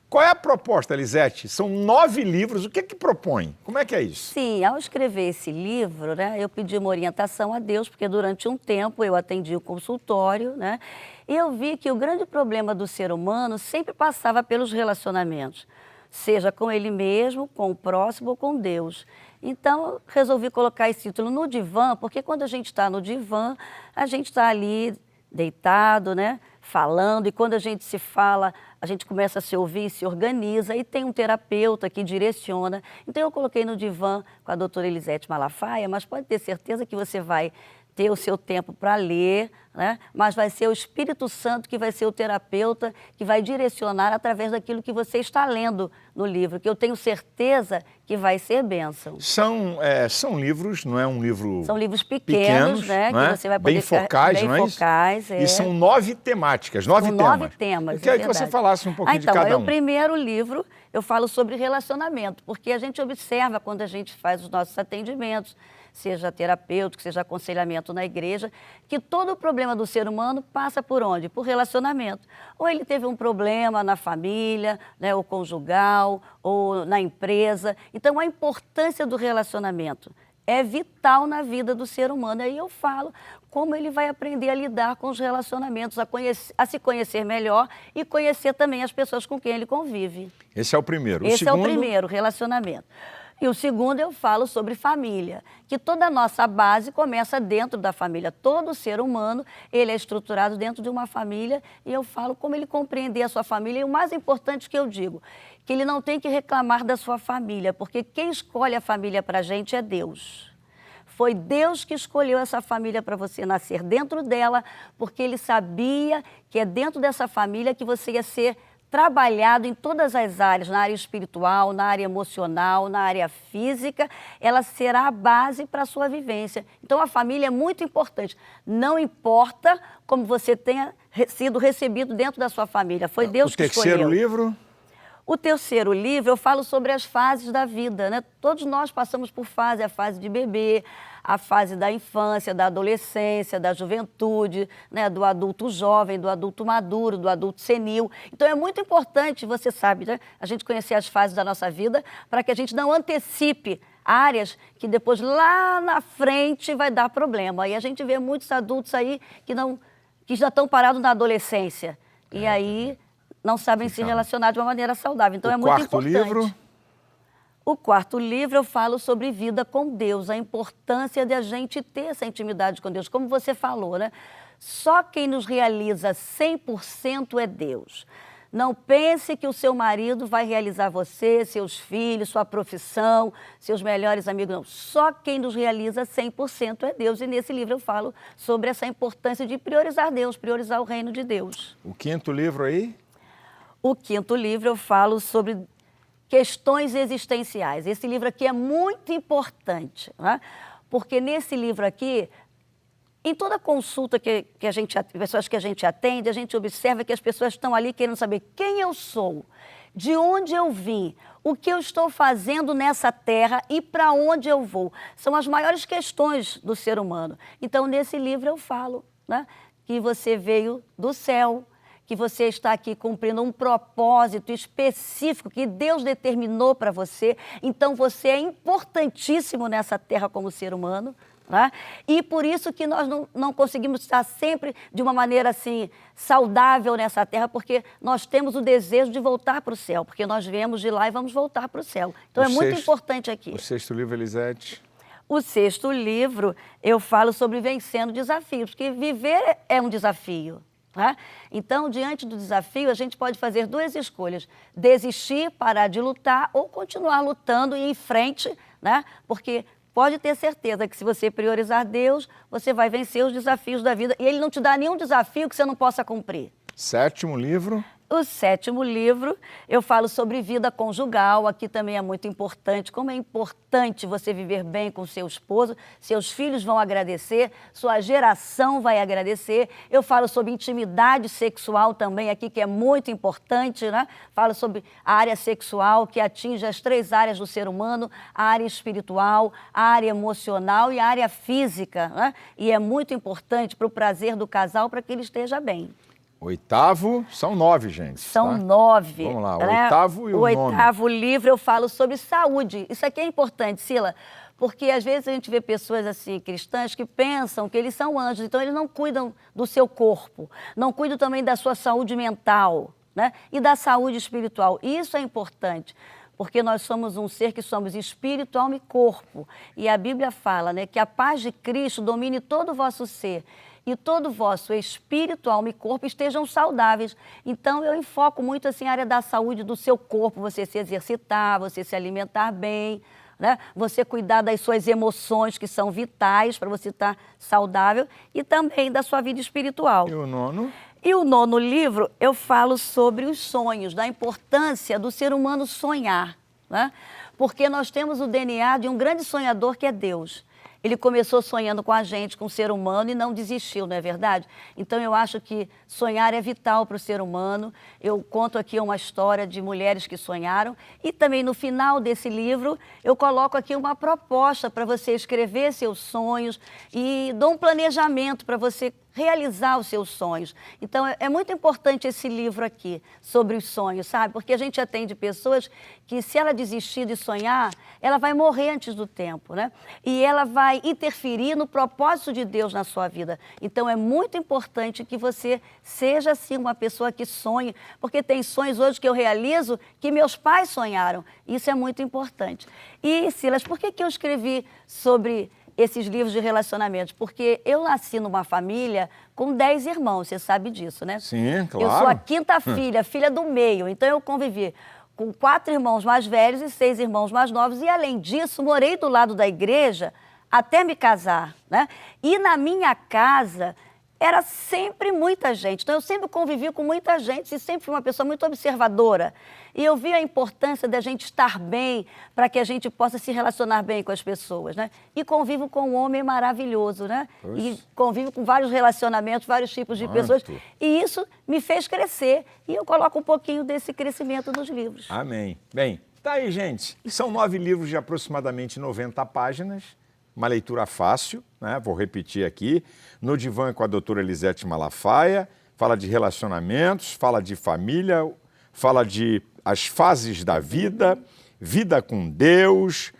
Qual é a proposta, Elisete? São 9 livros, o que propõe? Como é que é isso? Sim, ao escrever esse livro, né, eu pedi uma orientação a Deus, porque durante um tempo eu atendi o consultório, né, e eu vi que o grande problema do ser humano sempre passava pelos relacionamentos, seja com ele mesmo, com o próximo ou com Deus. Então, resolvi colocar esse título no divã, porque quando a gente está no divã, a gente está ali deitado, né, falando, e quando a gente se fala, a gente começa a se ouvir, se organiza, e tem um terapeuta que direciona. Então, eu coloquei no divã com a doutora Elisete Malafaia, mas pode ter certeza que você vai ter o seu tempo para ler, né? Mas vai ser o Espírito Santo que vai ser o terapeuta, que vai direcionar através daquilo que você está lendo no livro, que eu tenho certeza que vai ser bênção. São livros, não é um livro... São livros pequenos, né? Não é? Que você vai poder bem focais, bem não é focais, isso? E são 9 temáticas, 9 São temas. 9 temas, Eu queria que você falasse um pouquinho de cada um. O primeiro livro, eu falo sobre relacionamento, porque a gente observa quando a gente faz os nossos atendimentos, seja terapêutico, seja aconselhamento na igreja, que todo o problema do ser humano passa por onde? Por relacionamento. Ou ele teve um problema na família, né, ou conjugal, ou na empresa. Então, a importância do relacionamento é vital na vida do ser humano. Aí eu falo como ele vai aprender a lidar com os relacionamentos, a se conhecer melhor e conhecer também as pessoas com quem ele convive. Esse é o primeiro. Esse é o primeiro, relacionamento. E o segundo eu falo sobre família, que toda a nossa base começa dentro da família. Todo ser humano, ele é estruturado dentro de uma família e eu falo como ele compreender a sua família. E o mais importante que eu digo, que ele não tem que reclamar da sua família, porque quem escolhe a família para a gente é Deus. Foi Deus que escolheu essa família para você nascer dentro dela, porque Ele sabia que é dentro dessa família que você ia ser trabalhado em todas as áreas, na área espiritual, na área emocional, na área física, ela será a base para a sua vivência. Então, a família é muito importante. Não importa como você tenha sido recebido dentro da sua família, foi Deus que escolheu. O terceiro livro? O terceiro livro, eu falo sobre as fases da vida, né? Todos nós passamos por fase, a fase de bebê, a fase da infância, da adolescência, da juventude, né? Do adulto jovem, do adulto maduro, do adulto senil. Então, é muito importante, você sabe, né? A gente conhecer as fases da nossa vida para que a gente não antecipe áreas que depois, lá na frente, vai dar problema. E a gente vê muitos adultos aí que já estão parados na adolescência. E aí não sabem se relacionar de uma maneira saudável. Então, é muito importante. O quarto livro? O quarto livro eu falo sobre vida com Deus, a importância de a gente ter essa intimidade com Deus. Como você falou, né? Só quem nos realiza 100% é Deus. Não pense que o seu marido vai realizar você, seus filhos, sua profissão, seus melhores amigos. Não. Só quem nos realiza 100% é Deus. E nesse livro eu falo sobre essa importância de priorizar Deus, priorizar o reino de Deus. O quinto livro aí? O quinto livro eu falo sobre questões existenciais. Esse livro aqui é muito importante, né? Porque nesse livro aqui, em toda consulta pessoas que a gente atende, a gente observa que as pessoas estão ali querendo saber quem eu sou, de onde eu vim, o que eu estou fazendo nessa terra e para onde eu vou. São as maiores questões do ser humano. Então, nesse livro eu falo, né, que você veio do céu, que você está aqui cumprindo um propósito específico que Deus determinou para você. Então, você é importantíssimo nessa terra como ser humano, né? E por isso que nós não conseguimos estar sempre de uma maneira assim saudável nessa terra, porque nós temos o desejo de voltar para o céu, porque nós viemos de lá e vamos voltar para o céu. Então, é muito importante aqui. O sexto livro, Elisete? O sexto livro, eu falo sobre vencendo desafios, porque viver é um desafio. Né? Então, diante do desafio, a gente pode fazer duas escolhas: desistir, parar de lutar ou continuar lutando e ir em frente, né? Porque pode ter certeza que se você priorizar Deus, você vai vencer os desafios da vida e Ele não te dá nenhum desafio que você não possa cumprir. Sétimo livro? O sétimo livro, eu falo sobre vida conjugal. Aqui também é muito importante, como é importante você viver bem com seu esposo. Seus filhos vão agradecer, sua geração vai agradecer. Eu falo sobre intimidade sexual também aqui, que é muito importante, né? Falo sobre a área sexual, que atinge as três áreas do ser humano: a área espiritual, a área emocional e a área física, né? E é muito importante para o prazer do casal, para que ele esteja bem. Oitavo, são 9, gente. São tá? 9. Vamos lá, o né? oitavo e o nono. Oitavo livro eu falo sobre saúde. Isso aqui é importante, Sila, porque às vezes a gente vê pessoas assim, cristãs, que pensam que eles são anjos, então eles não cuidam do seu corpo, não cuidam também da sua saúde mental, né? E da saúde espiritual. Isso é importante, porque nós somos um ser que somos espírito, alma e corpo. E a Bíblia fala, né, que a paz de Cristo domine todo o vosso ser, e todo o vosso espírito, alma e corpo estejam saudáveis. Então, eu enfoco muito assim, a área da saúde do seu corpo, você se exercitar, você se alimentar bem, né? Você cuidar das suas emoções, que são vitais para você estar saudável, e também da sua vida espiritual. E o nono? E o nono livro, eu falo sobre os sonhos, da importância do ser humano sonhar, né? Porque nós temos o DNA de um grande sonhador que é Deus. ele começou sonhando com a gente, com o ser humano, e não desistiu, não é verdade? Então, eu acho que sonhar é vital para o ser humano. Eu conto aqui uma história de mulheres que sonharam, e também no final desse livro, eu coloco aqui uma proposta para você escrever seus sonhos e dou um planejamento para você realizar os seus sonhos. Então, é muito importante esse livro aqui, sobre os sonhos, sabe? Porque a gente atende pessoas que, se ela desistir de sonhar, ela vai morrer antes do tempo, né? E ela vai interferir no propósito de Deus na sua vida. Então, é muito importante que você seja, assim, uma pessoa que sonhe, porque tem sonhos hoje que eu realizo que meus pais sonharam. Isso é muito importante. E, Silas, por que eu escrevi sobre esses livros de relacionamentos? Porque eu nasci numa família com 10 irmãos, você sabe disso, né? Sim, claro. Eu sou a quinta filha, filha do meio, então eu convivi com 4 irmãos mais velhos e 6 irmãos mais novos, e além disso, morei do lado da igreja até me casar, né? E na minha casa era sempre muita gente, então eu sempre convivi com muita gente e sempre fui uma pessoa muito observadora. E eu vi a importância da gente estar bem para que a gente possa se relacionar bem com as pessoas, né? E convivo com um homem maravilhoso, né? Poxa. E convivo com vários relacionamentos, vários tipos de pessoas. E isso me fez crescer. E eu coloco um pouquinho desse crescimento nos livros. Amém. Bem, tá aí, gente. São 9 livros de aproximadamente 90 páginas. Uma leitura fácil, né? Vou repetir aqui. No Divã com a doutora Elisete Malafaia. Fala de relacionamentos, fala de família, fala de as fases da vida, vida com Deus,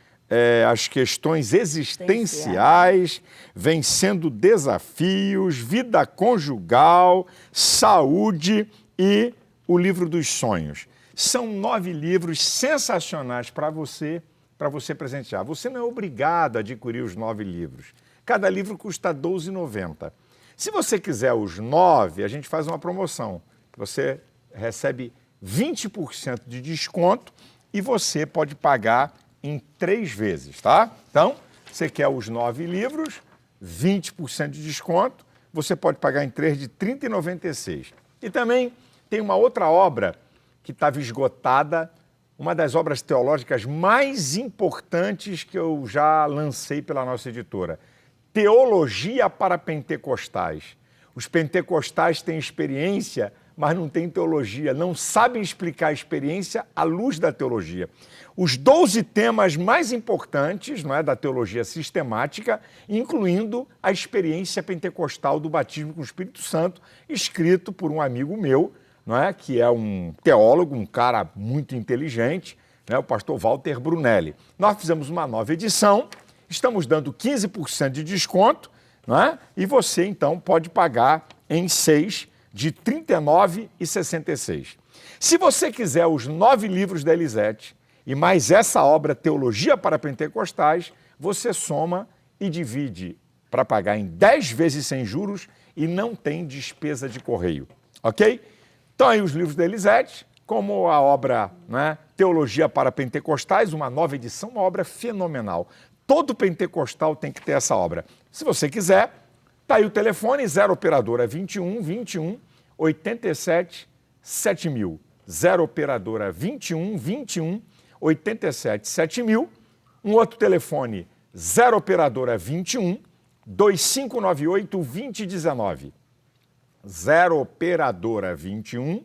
as questões existenciais, vencendo desafios, vida conjugal, saúde e o livro dos sonhos. São 9 livros sensacionais para você presentear. Você não é obrigado a adquirir os 9 livros. Cada livro custa R$ 12,90. Se você quiser os 9, a gente faz uma promoção. Você recebe 20% de desconto e você pode pagar em 3 vezes, tá? Então, você quer os 9 livros, 20% de desconto, você pode pagar em 3 de R$ 30,96. E também tem uma outra obra que estava esgotada, uma das obras teológicas mais importantes que eu já lancei pela nossa editora. Teologia para Pentecostais. Os pentecostais têm experiência, mas não têm teologia, não sabem explicar a experiência à luz da teologia. Os 12 temas mais importantes, não é, da teologia sistemática, incluindo a experiência pentecostal do batismo com o Espírito Santo, escrito por um amigo meu, não é, que é um teólogo, um cara muito inteligente, né, o pastor Walter Brunelli. Nós fizemos uma nova edição, estamos dando 15% de desconto, não é? E você, então, pode pagar em 6 de R$ 39,66. Se você quiser os 9 livros da Elisete e mais essa obra Teologia para Pentecostais, você soma e divide para pagar em 10 vezes sem juros e não tem despesa de correio, ok? Então aí os livros da Elisete, como a obra, né, Teologia para Pentecostais, uma nova edição, uma obra fenomenal. Todo pentecostal tem que ter essa obra. Se você quiser, tá aí o telefone, 0 operadora 21 21 87 7000. 0 operadora 21 21 87 7000. Um outro telefone, 0 operadora 21 2598 2019. 0 operadora 21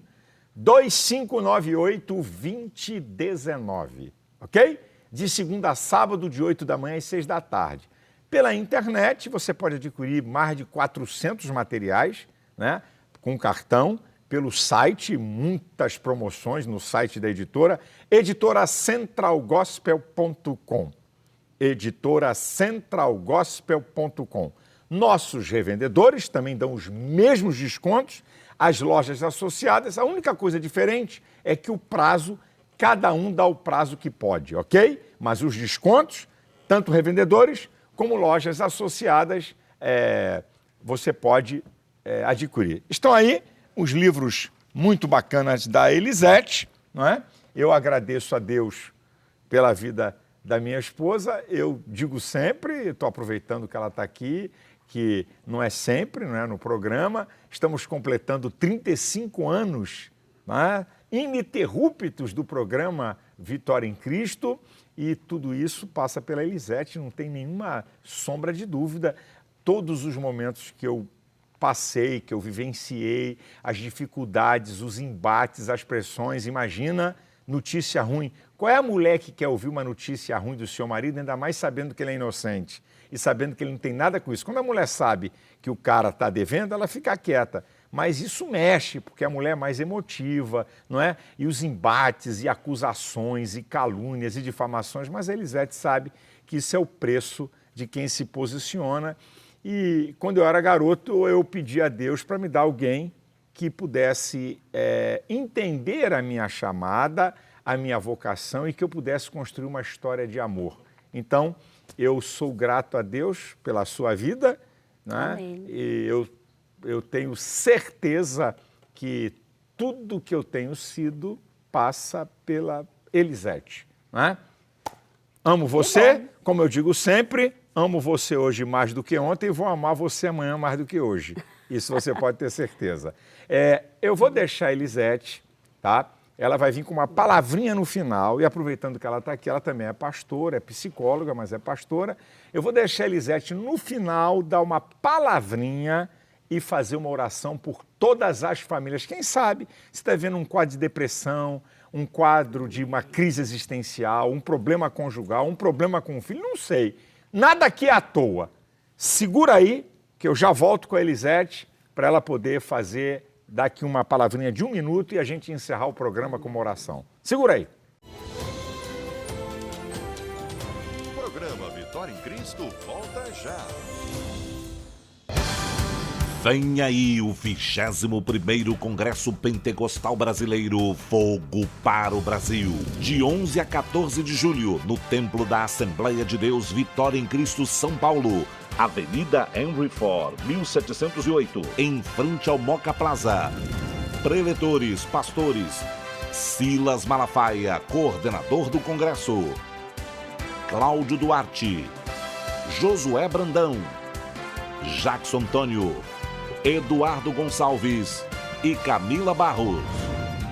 2598 2019. Ok? De segunda a sábado, de 8 da manhã às 6 da tarde. Pela internet, você pode adquirir mais de 400 materiais, né, com cartão, pelo site, muitas promoções no site da editora, editoracentralgospel.com. editoracentralgospel.com. Nossos revendedores também dão os mesmos descontos, as lojas associadas. A única coisa diferente é que o prazo, cada um dá o prazo que pode, ok? Mas os descontos, tanto revendedores como lojas associadas, você pode adquirir. Estão aí os livros muito bacanas da Elisete, não é? Eu agradeço a Deus pela vida da minha esposa. Eu digo sempre, estou aproveitando que ela está aqui, que não é sempre, não é, no programa. Estamos completando 35 anos, não é, ininterruptos do programa Vitória em Cristo, e tudo isso passa pela Elisete, não tem nenhuma sombra de dúvida. Todos os momentos que eu passei, que eu vivenciei, as dificuldades, os embates, as pressões, imagina notícia ruim. Qual é a mulher que quer ouvir uma notícia ruim do seu marido, ainda mais sabendo que ele é inocente e sabendo que ele não tem nada com isso? Quando a mulher sabe que o cara está devendo, ela fica quieta. Mas isso mexe, porque a mulher é mais emotiva, não é? E os embates, e acusações, e calúnias, e difamações, mas a Elisete sabe que isso é o preço de quem se posiciona. E quando eu era garoto, eu pedi a Deus para me dar alguém que pudesse entender a minha chamada, a minha vocação, e que eu pudesse construir uma história de amor. Então, eu sou grato a Deus pela sua vida, né? Amém. E eu tenho certeza que tudo que eu tenho sido passa pela Elisete, né? Amo você, como eu digo sempre, amo você hoje mais do que ontem e vou amar você amanhã mais do que hoje. Isso você pode ter certeza. Eu vou deixar a Elisete, tá? Ela vai vir com uma palavrinha no final, e aproveitando que ela está aqui, ela também é pastora, é psicóloga, mas é pastora. Eu vou deixar a Elisete no final dar uma palavrinha e fazer uma oração por todas as famílias. Quem sabe você está vendo um quadro de depressão, um quadro de uma crise existencial, um problema conjugal, um problema com o filho, não sei. Nada aqui é à toa. Segura aí, que eu já volto com a Elisete para ela poder fazer daqui uma palavrinha de 1 minuto e a gente encerrar o programa com uma oração. Segura aí. O programa Vitória em Cristo volta já. Vem aí o 21º Congresso Pentecostal Brasileiro Fogo para o Brasil. De 11 a 14 de julho, no Templo da Assembleia de Deus Vitória em Cristo, São Paulo. Avenida Henry Ford, 1708, em frente ao Moca Plaza. Preletores, pastores, Silas Malafaia, coordenador do Congresso. Cláudio Duarte, Josué Brandão, Jackson Antônio, Eduardo Gonçalves e Camila Barros.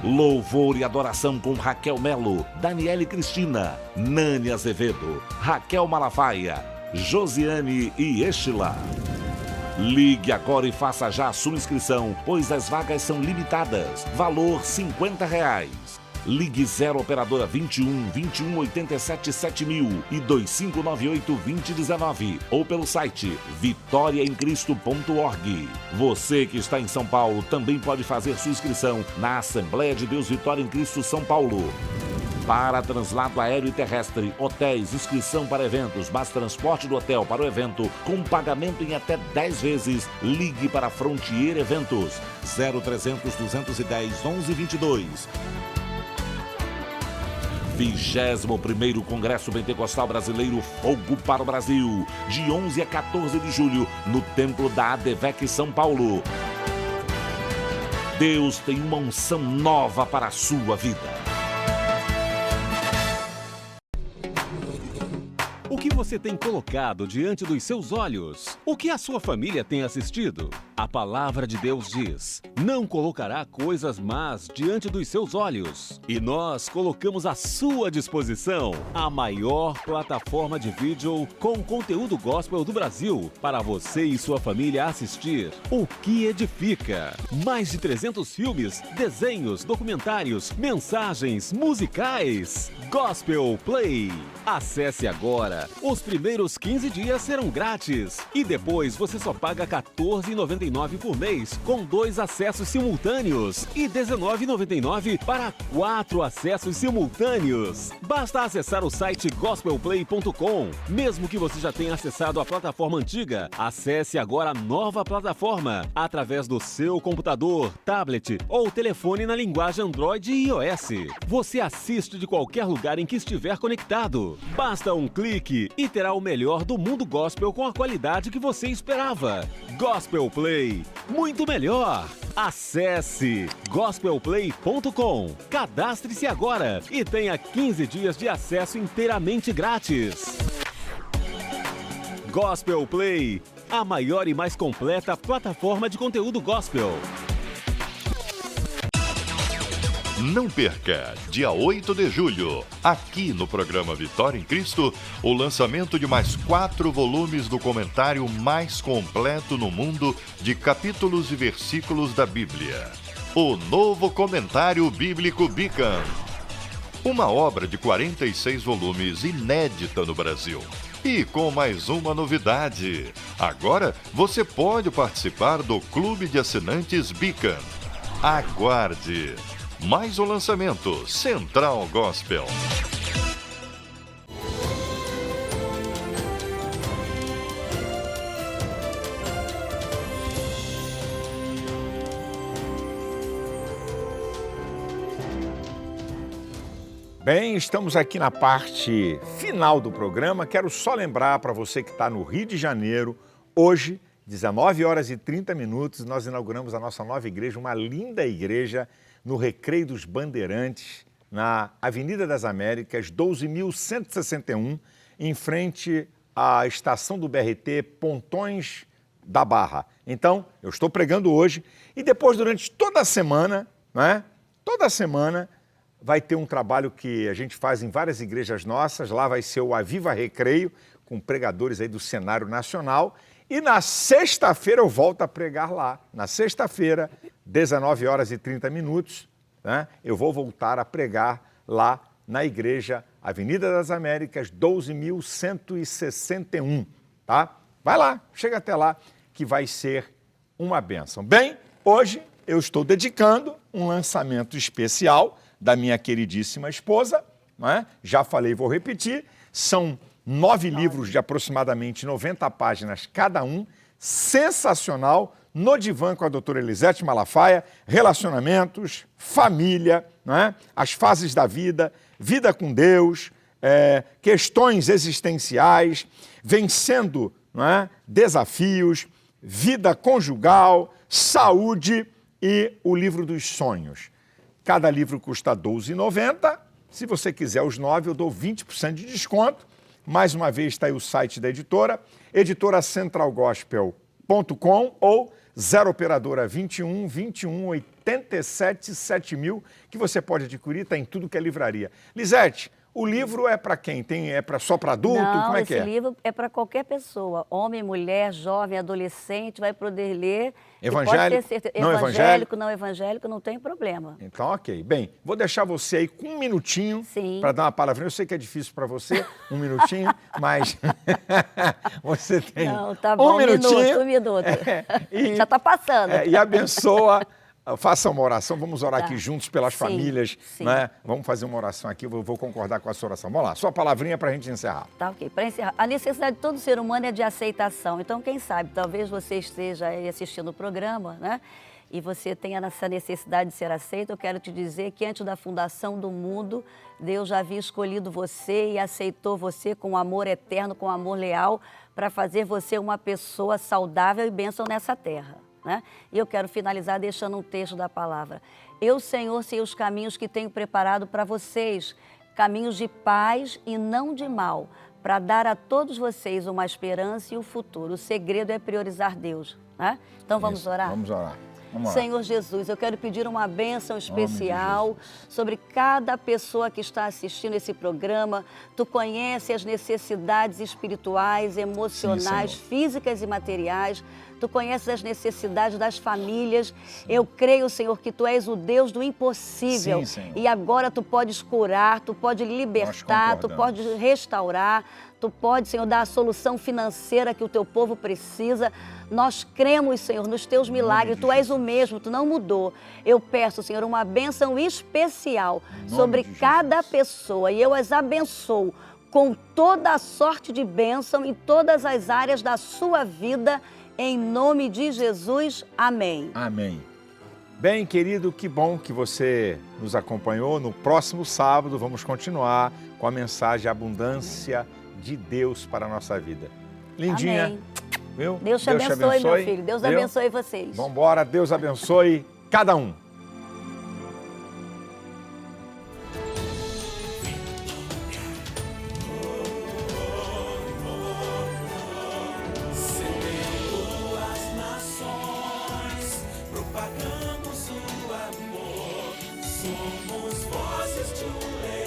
Louvor e adoração com Raquel Melo, Daniele Cristina, Nani Azevedo, Raquel Malafaia, Josiane e Estila. Ligue agora e faça já a sua inscrição, pois as vagas são limitadas. Valor R$50. Ligue 0 operadora 21 21 87 7000 e 2598 2019 ou pelo site vitoriaemcristo.org. Você que está em São Paulo também pode fazer sua inscrição na Assembleia de Deus Vitória em Cristo São Paulo. Para translado aéreo e terrestre, hotéis, inscrição para eventos, mas transporte do hotel para o evento com pagamento em até 10 vezes, ligue para Frontier Eventos 0300 210 1122. 21º Congresso Pentecostal Brasileiro Fogo para o Brasil, de 11 a 14 de julho, no Templo da ADVEC São Paulo. Deus tem uma unção nova para a sua vida. O que você tem colocado diante dos seus olhos? O que a sua família tem assistido? A palavra de Deus diz: não colocará coisas más diante dos seus olhos. E nós colocamos à sua disposição a maior plataforma de vídeo com conteúdo gospel do Brasil para você e sua família assistir. O que edifica? Mais de 300 filmes, desenhos, documentários, mensagens, musicais. Gospel Play. Acesse agora. Os primeiros 15 dias serão grátis. E depois você só paga R$ 14,99 por mês, com 2 acessos simultâneos. E R$ 19,99 para 4 acessos simultâneos. Basta acessar o site gospelplay.com. Mesmo que você já tenha acessado a plataforma antiga, acesse agora a nova plataforma através do seu computador, tablet ou telefone na linguagem Android e iOS. Você assiste de qualquer lugar em que estiver conectado. Basta um clique e terá o melhor do mundo gospel com a qualidade que você esperava. Gospel Play, muito melhor. Acesse gospelplay.com. Cadastre-se agora e tenha 15 dias de acesso inteiramente grátis. Gospel Play, a maior e mais completa plataforma de conteúdo gospel. Não perca, dia 8 de julho, aqui no programa Vitória em Cristo, o lançamento de mais 4 volumes do comentário mais completo no mundo de capítulos e versículos da Bíblia. O novo comentário bíblico Beacon. Uma obra de 46 volumes inédita no Brasil. E com mais uma novidade. Agora você pode participar do Clube de Assinantes Beacon. Aguarde! Mais um lançamento, Central Gospel. Bem, estamos aqui na parte final do programa. Quero só lembrar para você que está no Rio de Janeiro, hoje, 19 horas e 30 minutos, nós inauguramos a nossa nova igreja, uma linda igreja no Recreio dos Bandeirantes, na Avenida das Américas, 12.161, em frente à estação do BRT Pontões da Barra. Então, eu estou pregando hoje e depois, durante toda a semana, né? Toda a semana, vai ter um trabalho que a gente faz em várias igrejas nossas. Lá vai ser o Aviva Recreio, com pregadores aí do cenário nacional. E na sexta-feira eu volto a pregar lá. Na sexta-feira, 19 horas e 30 minutos, né, eu vou voltar a pregar lá na igreja Avenida das Américas, 12.161, tá? Vai lá, chega até lá, que vai ser uma bênção. Bem, hoje eu estou dedicando um lançamento especial da minha queridíssima esposa, né? Já falei, vou repetir, são 9 livros de aproximadamente 90 páginas cada um, sensacional, no divã com a doutora Elisete Malafaia, relacionamentos, família, né? As fases da vida, vida com Deus, questões existenciais, vencendo, né, desafios, vida conjugal, saúde e o livro dos sonhos. Cada livro custa R$ 12,90. Se você quiser os 9, eu dou 20% de desconto. Mais uma vez está aí o site da editora, editoracentralgospel.com ou 0 operadora 21 21 87 7000, que você pode adquirir, está em tudo que é livraria. Lisete, o livro é para quem? Só para adulto? Não, como é que é? Esse livro é para qualquer pessoa, homem, mulher, jovem, adolescente, vai poder ler. Evangélico, pode ter certeza. não evangélico? Não evangélico, não tem problema. Então, ok. Bem, vou deixar você aí com um minutinho para dar uma palavrinha. Eu sei que é difícil para você, um minutinho, mas você tem Não, tá bom, um minutinho. Um minuto. Já está passando. E abençoa. Faça uma oração, vamos orar aqui juntos pelas famílias, sim. Né? Vamos fazer uma oração aqui, eu vou concordar com a sua oração. Vamos lá, sua palavrinha para a gente encerrar. Tá, ok. Para encerrar, a necessidade de todo ser humano é de aceitação. Então, quem sabe, talvez você esteja aí assistindo o programa, né? E você tenha essa necessidade de ser aceito. Eu quero te dizer que antes da fundação do mundo, Deus já havia escolhido você e aceitou você com amor eterno, com amor leal, para fazer você uma pessoa saudável e bênção nessa terra. Né? E eu quero finalizar deixando um texto da palavra. Eu, Senhor, sei os caminhos que tenho preparado para vocês, caminhos de paz e não de mal, para dar a todos vocês uma esperança e o futuro. O segredo é priorizar Deus. Né? Então vamos orar? Vamos orar. Vamos Senhor Jesus, eu quero pedir uma bênção especial sobre cada pessoa que está assistindo esse programa. Tu conheces as necessidades espirituais, emocionais, físicas e materiais. Tu conheces as necessidades das famílias. Eu creio, Senhor, que Tu és o Deus do impossível. Sim, e agora Tu podes curar, Tu podes libertar, Tu podes restaurar. Tu podes, Senhor, dar a solução financeira que o Teu povo precisa. Nós cremos, Senhor, nos Teus milagres. Tu és o mesmo, Tu não mudou. Eu peço, Senhor, uma bênção especial sobre cada pessoa. E eu as abençoo com toda a sorte de bênção em todas as áreas da sua vida. Em nome de Jesus, amém. Amém. Bem, querido, que bom que você nos acompanhou. No próximo sábado vamos continuar com a mensagem Abundância de Deus para a nossa vida. Lindinha, Amém. Viu? Deus te abençoe, meu filho. Deus abençoe vocês. Vamos embora, Deus abençoe cada um. Propagando seu amor, Somos vozes de um legado.